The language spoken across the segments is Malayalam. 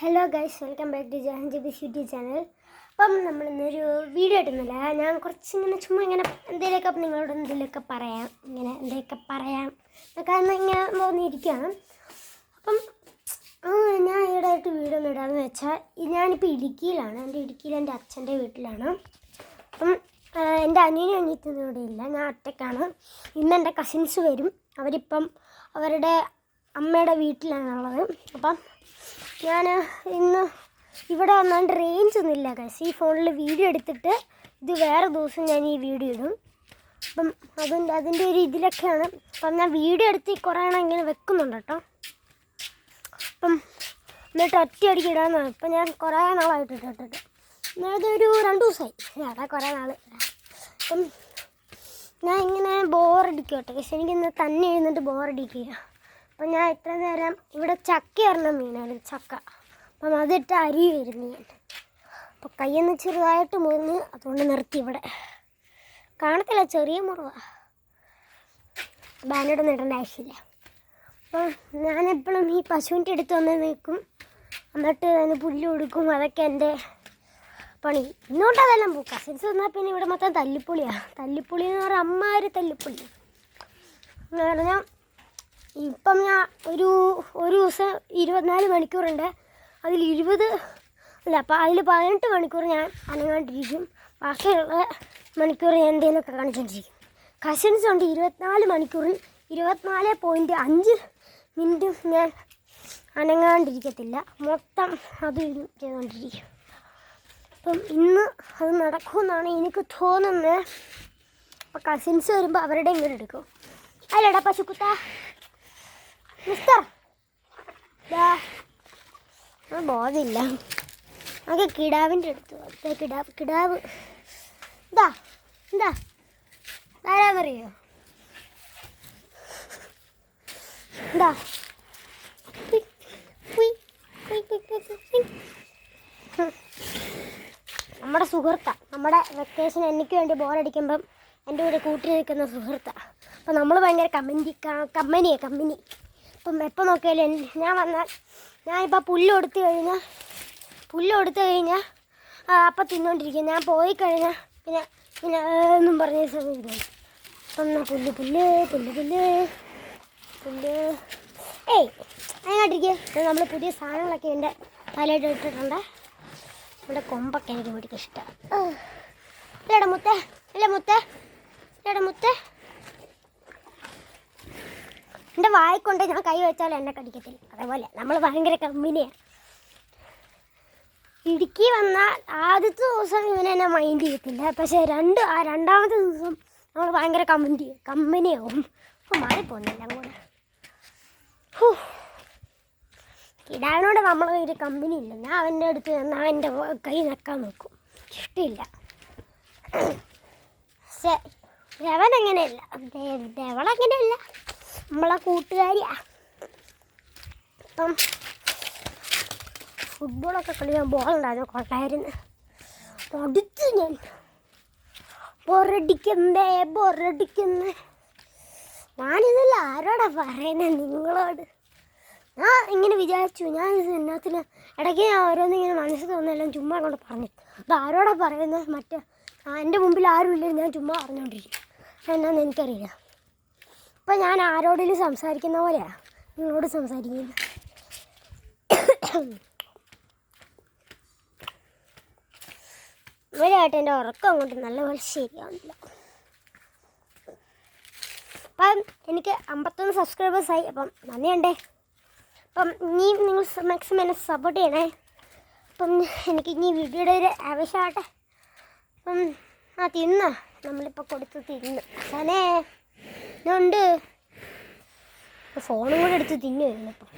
Hello guys, welcome back to Jahanjabi's YouTube channel. അപ്പം നമ്മളിന്നൊരു വീഡിയോ ഇടുന്നില്ല. ഞാൻ കുറച്ചിങ്ങനെ ചുമ്മാ ഇങ്ങനെ എന്തെങ്കിലുമൊക്കെ നിങ്ങളോട് എന്തെങ്കിലുമൊക്കെ പറയാം, ഇങ്ങനെ എന്തെങ്കിലുമൊക്കെ പറയാം എന്നൊക്കെ ഇങ്ങനെ തോന്നിയിരിക്കുകയാണ്. അപ്പം ഞാൻ ഈയിടെയായിട്ട് വീഡിയോ ഒന്നും ഇടാമെന്ന് വെച്ചാൽ ഞാനിപ്പോൾ ഇടുക്കിയിലാണ്. എൻ്റെ അച്ഛൻ്റെ വീട്ടിലാണ്. അപ്പം എൻ്റെ അനിയനും അനിയത്തിനും ഇവിടെ ഇല്ല, ഞാൻ ഒറ്റയ്ക്കാണ്. ഇന്ന് എൻ്റെ കസിൻസ് വരും. അവരിപ്പം അവരുടെ അമ്മയുടെ വീട്ടിലാണുള്ളത്. അപ്പം ഞാൻ ഇന്ന് ഇവിടെ വന്നാണ്ട് റേഞ്ച് ഒന്നുമില്ല ഗൈസ്. ഈ ഫോണിൽ വീഡിയോ എടുത്തിട്ട് ഇത് വേറെ ദിവസം ഞാൻ ഈ വീഡിയോ ഇടും. അപ്പം അതിൻ്റെ ഒരു ഇതിലൊക്കെയാണ്. അപ്പം ഞാൻ വീഡിയോ എടുത്ത് കുറേ എണ്ണം ഇങ്ങനെ വെക്കുന്നുണ്ട് കേട്ടോ. അപ്പം എന്നിട്ട് ഒറ്റയടിക്ക് ഇടാമെന്നാണ്. ഇപ്പം ഞാൻ കുറേ നാളായിട്ട് ഇട്ടിട്ട് അതൊരു 2 ദിവസമായി. അതാ കുറേ നാൾ. അപ്പം ഞാൻ ഇങ്ങനെ ബോറടിക്കും കേട്ടോ പക്ഷെ എനിക്കിന്ന് തന്നെ എഴുന്നിട്ട് ബോറടിക്കുക. അപ്പം ഞാൻ ഇത്ര നേരം ഇവിടെ ചക്ക ഇറങ്ങുന്ന മീനാണ്, ചക്ക. അപ്പം അതിട്ട് അരി വരുന്നു ഞാൻ. അപ്പം കയ്യൊന്ന് ചെറുതായിട്ട് മുറിഞ്ഞ് അതുകൊണ്ട് നിർത്തി. ഇവിടെ കാണത്തില്ല, ചെറിയ മുറിവാണ്. ബാൻഡൊന്നും ഇടേണ്ട ആവശ്യമില്ല. അപ്പം ഞാനെപ്പോഴും ഈ പശുവിൻ്റെ അടുത്ത് വന്ന് നിൽക്കും, എന്നിട്ട് അതിന് പുല്ല് കൊടുക്കും. അതൊക്കെ എൻ്റെ പണി. ഇന്നോട്ട് അതെല്ലാം പോകും. കസിൻസ് വന്നാൽ പിന്നെ ഇവിടെ മൊത്തം തല്ലിപ്പൊളിയാണ്. തല്ലിപ്പൊളി എന്ന് പറഞ്ഞാൽ അമ്മമാർ തല്ലിപ്പൊളി. ഞാൻ ഇപ്പം ഞാൻ ഒരു ദിവസം 24 മണിക്കൂറുണ്ട്. അതിൽ 18 മണിക്കൂർ ഞാൻ അനങ്ങാണ്ടിരിക്കും. ബാക്കിയുള്ള മണിക്കൂർ ഞാൻ എന്തെങ്കിലുമൊക്കെ കാണിച്ചുകൊണ്ടിരിക്കും. കസിൻസ് ഉണ്ട് 24 മണിക്കൂറിൽ 24.5 മിനിറ്റും ഞാൻ അനങ്ങാണ്ടിരിക്കത്തില്ല. മൊത്തം അത് ചെയ്തുകൊണ്ടിരിക്കും. അപ്പം ഇന്ന് അത് നടക്കുമെന്നാണ് എനിക്ക് തോന്നുന്നത്. അപ്പം കസിൻസ് വരുമ്പോൾ അവരുടെ ഇങ്ങനെ എടുക്കും. അല്ലടാ പശുക്കുത്ത മിസ്റ്റർ ബോധമില്ല. അത് കിടാവിൻ്റെ അടുത്ത് കിടാവ് എന്താ ആരാന്നറിയോ? എന്താ നമ്മുടെ സുഹൃത്താണ്. നമ്മുടെ വെക്കേഷൻ എനിക്ക് വേണ്ടി ബോറടിക്കുമ്പം എൻ്റെ കൂടെ കൂട്ടി നിൽക്കുന്ന സുഹൃത്താണ്. അപ്പം നമ്മൾ ഭയങ്കര കമ്പനി. അപ്പം എപ്പോൾ നോക്കിയാലും ഞാനിപ്പോൾ പുല്ല് കൊടുത്തു കഴിഞ്ഞാൽ അപ്പം തിന്നുകൊണ്ടിരിക്കും. ഞാൻ പോയി കഴിഞ്ഞാൽ പിന്നെ എന്നും പറഞ്ഞ സമയം. അപ്പം പുല്ല് അങ്ങോട്ടിരിക്കുക. നമ്മൾ പുതിയ സാധനങ്ങളൊക്കെ എൻ്റെ തലയിട്ട് ഇട്ടിട്ടുണ്ട്. ഇവിടെ കൊമ്പൊക്കെ എനിക്ക് വീട്ടിൽ ഇഷ്ടമാണ്. ഇല്ലടാ മുത്തേ എൻ്റെ വായിക്കൊണ്ട് ഞാൻ കൈ വെച്ചാൽ എന്നെ കടിക്കത്തില്ല. അതേപോലെ നമ്മൾ ഭയങ്കര കമ്പനിയാണ്. ഇടുക്കി വന്നാൽ ആദ്യത്തെ ദിവസം ഇവനെന്നെ മൈൻഡ് ചെയ്യത്തില്ല. പക്ഷേ രണ്ടാമത്തെ ദിവസം നമ്മൾ ഭയങ്കര കമ്പനിയാവും. അപ്പോൾ മാറിപ്പോന്നില്ല അങ്ങോട്ട്. കിടാവിനോട് നമ്മൾ ഒരു കമ്പനി ഇല്ല. ഞാൻ അവൻ്റെ അടുത്ത് ഞാൻ എൻ്റെ കൈ നക്കാൻ നോക്കും. ഇഷ്ടമില്ല. പക്ഷേ ദേവനങ്ങനെയല്ല, ദേവളങ്ങനെയല്ല, നമ്മളെ കൂട്ടുകാരിയാ. അപ്പം ഫുട്ബോളൊക്കെ കളിക്കാൻ ബോളുണ്ടായിരുന്നു, കൊള്ളായിരുന്നു. അടുത്ത് ഞാൻ ബോറടിക്കുന്നേ. ഞാനിതല്ല ആരോടാ പറയുന്നത്, നിങ്ങളോട്. ഞാൻ ഇങ്ങനെ വിചാരിച്ചു, ഞാൻ എന്നത്തിന് ഇടയ്ക്ക് ഞാൻ ഓരോന്നിങ്ങനെ മനസ്സിൽ തോന്നെല്ലാം ചുമ്മാ കൊണ്ട് പറഞ്ഞു. അത് ആരോടാ പറയുന്നത്? എൻ്റെ മുമ്പിൽ ആരുമില്ല, ഞാൻ ചുമ്മാ പറഞ്ഞുകൊണ്ടിരിക്കും. എന്നാന്ന് എനിക്കറിയില്ല. അപ്പം ഞാൻ ആരോടെങ്കിലും സംസാരിക്കുന്ന പോലെയാണ് നിങ്ങളോട് സംസാരിക്കുന്നത്. ഇവരായിട്ട് എൻ്റെ ഉറക്കം അങ്ങോട്ട് നല്ലപോലെ ശരിയാവുന്നില്ല. അപ്പം എനിക്ക് 51 സബ്സ്ക്രൈബേഴ്സായി. അപ്പം നന്ദിയുണ്ടേ. അപ്പം ഇനി നിങ്ങൾ മാക്സിമം എന്നെ സപ്പോർട്ട് ചെയ്യണേ. അപ്പം എനിക്ക് ഇനി വീഡിയോയുടെ ഒരു ആവശ്യമാകട്ടെ. അപ്പം തിന്നോ, നമ്മളിപ്പോൾ കൊടുത്ത് തിന്നു. സനേ ഉണ്ട്, ഫോണും കൂടെ എടുത്ത് തിന്നുമായിരുന്നു. ഇപ്പം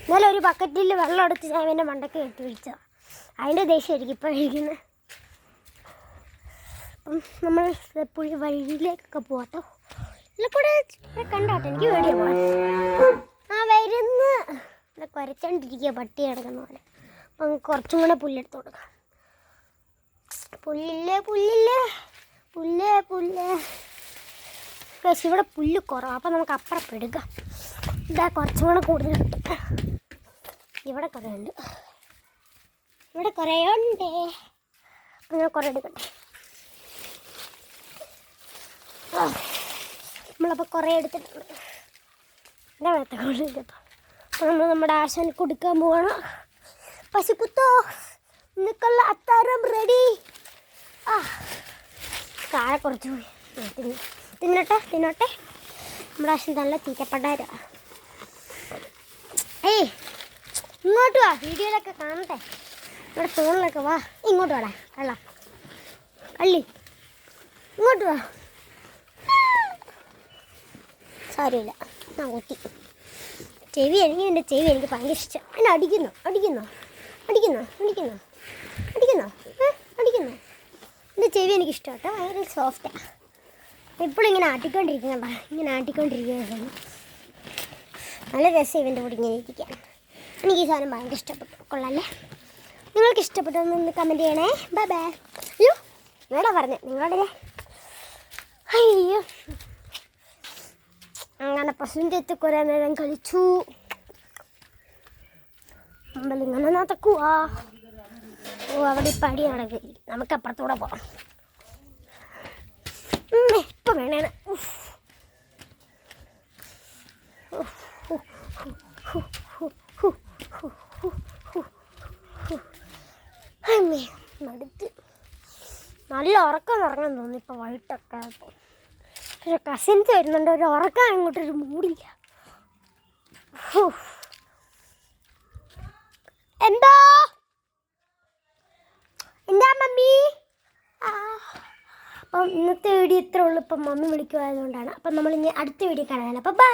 ഇന്നലെ ഒരു ബക്കറ്റിൽ വെള്ളം എടുത്ത് ഞാൻ എൻ്റെ മണ്ടയ്ക്ക് കെട്ടി പിടിച്ചതാണ്. അതിൻ്റെ ദേഷ്യമായിരിക്കും ഇപ്പം കഴിക്കുന്നത്. അപ്പം നമ്മൾ പുഴി വഴിയിലേക്കൊക്കെ പോകട്ടോ. കൂടെ കണ്ടോട്ടെ, എനിക്ക് പേടിയാ പോകാൻ. വരുന്ന് കുരച്ചോണ്ടിരിക്കുക പട്ടി കിടക്കുന്ന പോലെ. അപ്പം കുറച്ചും കൂടെ പുല്ലെടുത്ത് കൊടുക്കാം. പുല്ല് പക്ഷേ ഇവിടെ പുല്ല് കുറവാണ്, അപ്പോൾ നമുക്ക് അപ്പുറം എടുക്കാം. ഇതാ കുറച്ചും കൂടെ കൂടുതൽ കിട്ടും. ഇവിടെ കുറേ ഉണ്ട്, ഇവിടെ കുറേ ഉണ്ട്. അപ്പം ഞാൻ കുറേ എടുക്കട്ടെ. നമ്മളപ്പോൾ കുറേ എടുത്തിട്ടുണ്ട്. എൻ്റെ വേത്ത കൊണ്ടിരിക്കട്ടോ. അപ്പോൾ നമ്മൾ നമ്മുടെ ആശാന് കൊടുക്കാൻ പോവാണ്. പശുക്കുത്തോ, നിനക്കുള്ള അത്താരം റെഡി. കായ കുറച്ച് പോയി തിന്നട്ടെ. നമ്മുടെ ആശാൻ നല്ല തീറ്റപ്പണ്ടാര. ഏയ് ഇങ്ങോട്ട് വാ, വീഡിയോയിലൊക്കെ കാണട്ടെ. ഇവിടെ ഫോണിലൊക്കെ വാ. ഇങ്ങോട്ട് വാടാ കള്ളി, ഇങ്ങോട്ട് വാ. സാരമില്ല, ഞാൻ കുത്തി. എൻ്റെ ചെവി എനിക്ക് ഭയങ്കര ഇഷ്ടം. എന്നെ അടിക്കുന്നോ? എൻ്റെ ചെവി എനിക്ക് ഇഷ്ടം കേട്ടോ, ഭയങ്കര സോഫ്റ്റാണ്. എപ്പോഴും ഇങ്ങനെ ആട്ടിക്കൊണ്ടിരിക്കുകയാണ്. നല്ല രസം ഇവൻ്റെ കൂടെ ഇങ്ങനെ ഇരിക്കാൻ. എനിക്ക് ഈ സാധനം ഭയങ്കര ഇഷ്ടപ്പെട്ടു. കൊള്ളാല്ലേ? നിങ്ങൾക്ക് ഇഷ്ടപ്പെട്ടൊന്ന് കമൻറ്റ് ചെയ്യണേ. ബൈ. അയ്യോ നിങ്ങളോടാ പറഞ്ഞേ, നിങ്ങളുടെ അയ്യോ. അങ്ങനെ പശുവിൻ്റെ അടുത്ത് കുറേ നേരം കളിച്ചു. നമ്മളിങ്ങനെ നടക്കുവാ. അവിടെ ഇപ്പം അടി നടക്കും. നമുക്ക് അപ്പുറത്തൂടെ പോകാം. ഇപ്പം വേണേണ്. മടുത്ത് നല്ല ഉറക്കം ഉറങ്ങാൻ തോന്നി ഇപ്പം വൈകിട്ടൊക്കെ. പക്ഷെ കസിൻസ് വരുന്നുണ്ട്, ഒരു ഉറക്കം അങ്ങോട്ടൊരു മൂടില്ല. എന്താ മമ്മി? അപ്പം ഇന്നത്തെ വീഡിയോ ഇത്രേ ഉള്ളൂ. ഇപ്പം മമ്മി വിളിക്കുമായതുകൊണ്ടാണ്. അപ്പം നമ്മളിനി അടുത്ത വീഡിയോ കാണാൻ. അപ്പം ബൈ.